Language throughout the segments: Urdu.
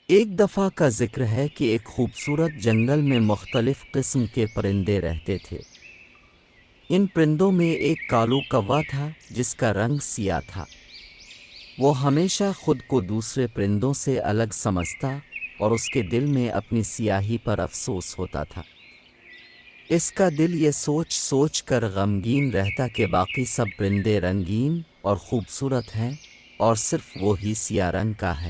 ایک دفعہ کا ذکر ہے کہ ایک خوبصورت جنگل میں مختلف قسم کے پرندے رہتے تھے۔ ان پرندوں میں ایک کالو کوا تھا جس کا رنگ سیاہ تھا۔ وہ ہمیشہ خود کو دوسرے پرندوں سے الگ سمجھتا اور اس کے دل میں اپنی سیاہی پر افسوس ہوتا تھا۔ اس کا دل یہ سوچ سوچ کر غمگین رہتا کہ باقی سب پرندے رنگین اور خوبصورت ہیں اور صرف وہی سیاہ رنگ کا ہے۔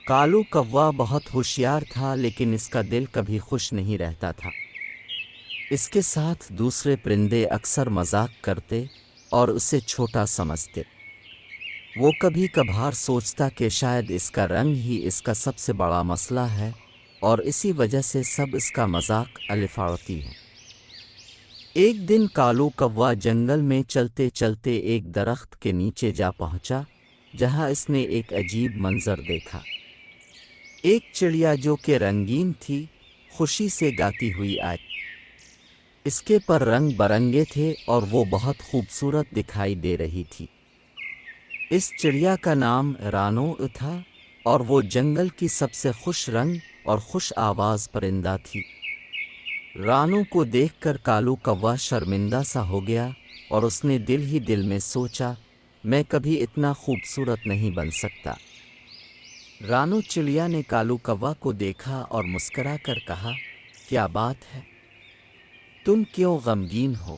کالو کوا بہت ہوشیار تھا لیکن اس کا دل کبھی خوش نہیں رہتا تھا۔ اس کے ساتھ دوسرے پرندے اکثر مذاق کرتے اور اسے چھوٹا سمجھتے۔ وہ کبھی کبھار سوچتا کہ شاید اس کا رنگ ہی اس کا سب سے بڑا مسئلہ ہے اور اسی وجہ سے سب اس کا مذاق الفاڑتی ہے۔ ایک دن کالو کوا جنگل میں چلتے چلتے ایک درخت کے نیچے جا پہنچا جہاں اس نے ایک عجیب منظر دیکھا۔ ایک چڑیا جو کہ رنگین تھی خوشی سے گاتی ہوئی آئی۔ اس کے پر رنگ برنگے تھے اور وہ بہت خوبصورت دکھائی دے رہی تھی۔ اس چڑیا کا نام رانو تھا اور وہ جنگل کی سب سے خوش رنگ اور خوش آواز پرندہ تھی۔ رانو کو دیکھ کر کالو کوا شرمندہ سا ہو گیا اور اس نے دل ہی دل میں سوچا، میں کبھی اتنا خوبصورت نہیں بن سکتا۔ رانو چڑیا نے کالو کوا کو دیکھا اور مسکرا کر کہا، کیا بات ہے؟ تم کیوں غمگین ہو؟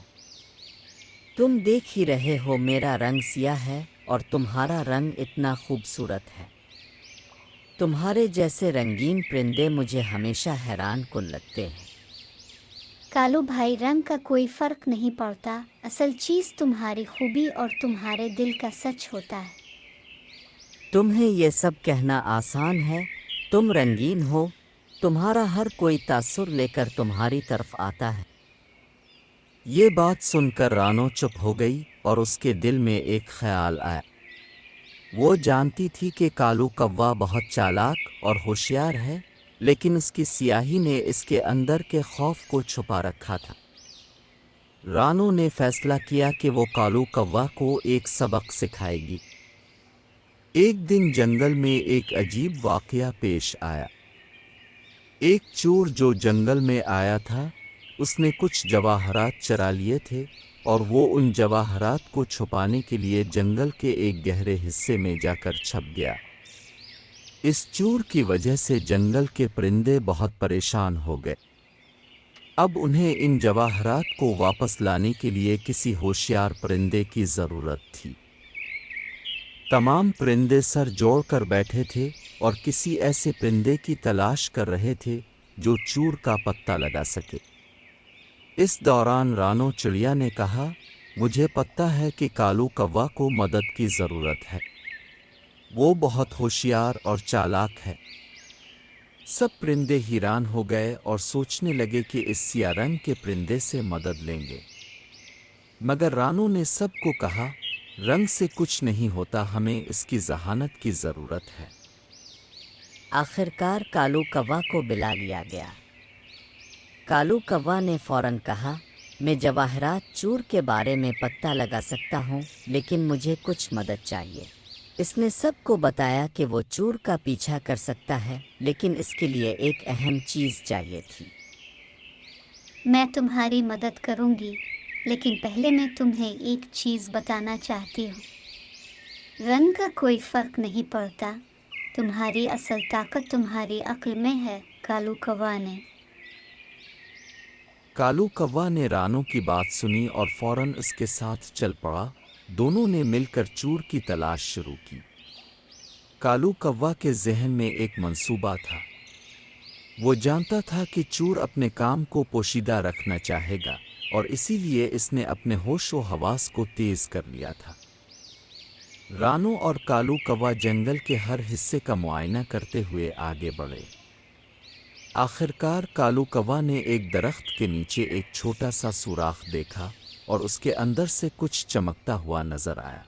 تم دیکھ ہی رہے ہو میرا رنگ سیاہ ہے اور تمہارا رنگ اتنا خوبصورت ہے۔ تمہارے جیسے رنگین پرندے مجھے ہمیشہ حیران کن لگتے ہیں۔ کالو بھائی، رنگ کا کوئی فرق نہیں پڑتا، اصل چیز تمہاری خوبی اور تمہارے دل کا سچ ہوتا ہے۔ تمہیں یہ سب کہنا آسان ہے، تم رنگین ہو، تمہارا ہر کوئی تاثر لے کر تمہاری طرف آتا ہے۔ یہ بات سن کر رانو چپ ہو گئی اور اس کے دل میں ایک خیال آیا۔ وہ جانتی تھی کہ کالو کوا بہت چالاک اور ہوشیار ہے، لیکن اس کی سیاہی نے اس کے اندر کے خوف کو چھپا رکھا تھا۔ رانو نے فیصلہ کیا کہ وہ کالو کوا کو ایک سبق سکھائے گی۔ ایک دن جنگل میں ایک عجیب واقعہ پیش آیا۔ ایک چور جو جنگل میں آیا تھا، اس نے کچھ جواہرات چرا لیے تھے اور وہ ان جواہرات کو چھپانے کے لیے جنگل کے ایک گہرے حصے میں جا کر چھپ گیا۔ اس چور کی وجہ سے جنگل کے پرندے بہت پریشان ہو گئے۔ اب انہیں ان جواہرات کو واپس لانے کے لیے کسی ہوشیار پرندے کی ضرورت تھی۔ تمام پرندے سر جوڑ کر بیٹھے تھے اور کسی ایسے پرندے کی تلاش کر رہے تھے جو چور کا پتہ لگا سکے۔ اس دوران رانو چڑیا نے کہا، مجھے پتہ ہے کہ کالو کوا کو مدد کی ضرورت ہے۔ وہ بہت ہوشیار اور چالاک ہے۔ سب پرندے حیران ہو گئے اور سوچنے لگے کہ اس سیاہ رنگ کے پرندے سے مدد لیں گے۔ مگر رانو نے سب کو کہا، رنگ سے کچھ نہیں ہوتا، ہمیں اس کی ذہانت کی ضرورت ہے۔ آخر کار کالو کوا کو بلا لیا گیا۔ کالو کوا نے فوراً کہا، میں جواہرات چور کے بارے میں پتہ لگا سکتا ہوں، لیکن مجھے کچھ مدد چاہیے۔ اس نے سب کو بتایا کہ وہ چور کا پیچھا کر سکتا ہے، لیکن اس کے لیے ایک اہم چیز چاہیے تھی۔ میں تمہاری مدد کروں گی، لیکن پہلے میں تمہیں ایک چیز بتانا چاہتی ہوں۔ رنگ کا کوئی فرق نہیں پڑتا، تمہاری اصل طاقت تمہاری عقل میں ہے، کالو کوا نے۔ کالو کوا نے رانو کی بات سنی اور فوراً اس کے ساتھ چل پڑا۔ دونوں نے مل کر چور کی تلاش شروع کی۔ کالو کوا کے ذہن میں ایک منصوبہ تھا۔ وہ جانتا تھا کہ چور اپنے کام کو پوشیدہ رکھنا چاہے گا اور اسی لیے اس نے اپنے ہوش و حواس کو تیز کر لیا تھا۔ رانو اور کالو کوا جنگل کے ہر حصے کا معائنہ کرتے ہوئے آگے بڑھے۔ آخرکار کالو کوا نے ایک درخت کے نیچے ایک چھوٹا سا سوراخ دیکھا اور اس کے اندر سے کچھ چمکتا ہوا نظر آیا۔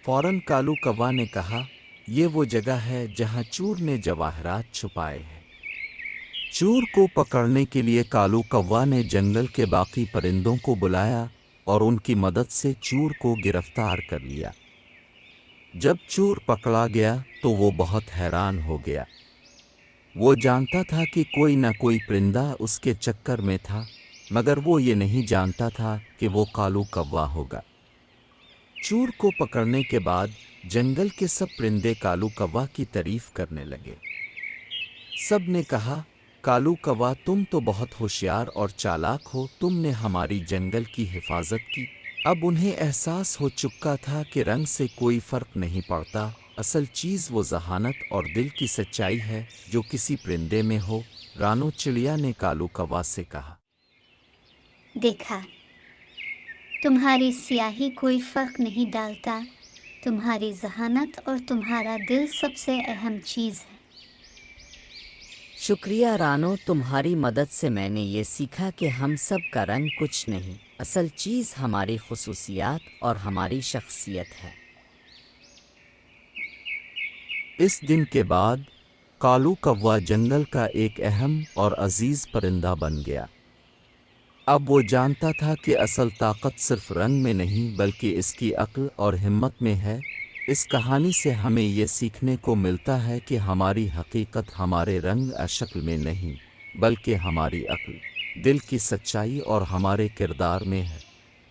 فوراً کالو کوا نے کہا، یہ وہ جگہ ہے جہاں چور نے جواہرات چھپائے ہیں۔ چور کو پکڑنے کے لیے کالو کوا نے جنگل کے باقی پرندوں کو بلایا اور ان کی مدد سے چور کو گرفتار کر لیا۔ جب چور پکڑا گیا تو وہ بہت حیران ہو گیا۔ وہ جانتا تھا کہ کوئی نہ کوئی پرندہ اس کے چکر میں تھا، مگر وہ یہ نہیں جانتا تھا کہ وہ کالو کوا ہوگا۔ چور کو پکڑنے کے بعد جنگل کے سب پرندے کالو کوا کی تعریف کرنے لگے۔ سب نے کہا، کالو کوا تم تو بہت ہوشیار اور چالاک ہو، تم نے ہماری جنگل کی حفاظت کی۔ اب انہیں احساس ہو چکا تھا کہ رنگ سے کوئی فرق نہیں پڑتا، اصل چیز وہ ذہانت اور دل کی سچائی ہے جو کسی پرندے میں ہو۔ رانو چڑیا نے کالو کوا سے کہا، دیکھا، تمہاری سیاہی کوئی فرق نہیں ڈالتا، تمہاری ذہانت اور تمہارا دل سب سے اہم چیز ہے۔ شکریہ رانو، تمہاری مدد سے میں نے یہ سیکھا کہ ہم سب کا رنگ کچھ نہیں، اصل چیز ہماری خصوصیات اور ہماری شخصیت ہے۔ اس دن کے بعد کالو کوا جنگل کا ایک اہم اور عزیز پرندہ بن گیا۔ اب وہ جانتا تھا کہ اصل طاقت صرف رنگ میں نہیں بلکہ اس کی عقل اور ہمت میں ہے۔ اس کہانی سے ہمیں یہ سیکھنے کو ملتا ہے کہ ہماری حقیقت ہمارے رنگ یا شکل میں نہیں بلکہ ہماری عقل، دل کی سچائی اور ہمارے کردار میں ہے۔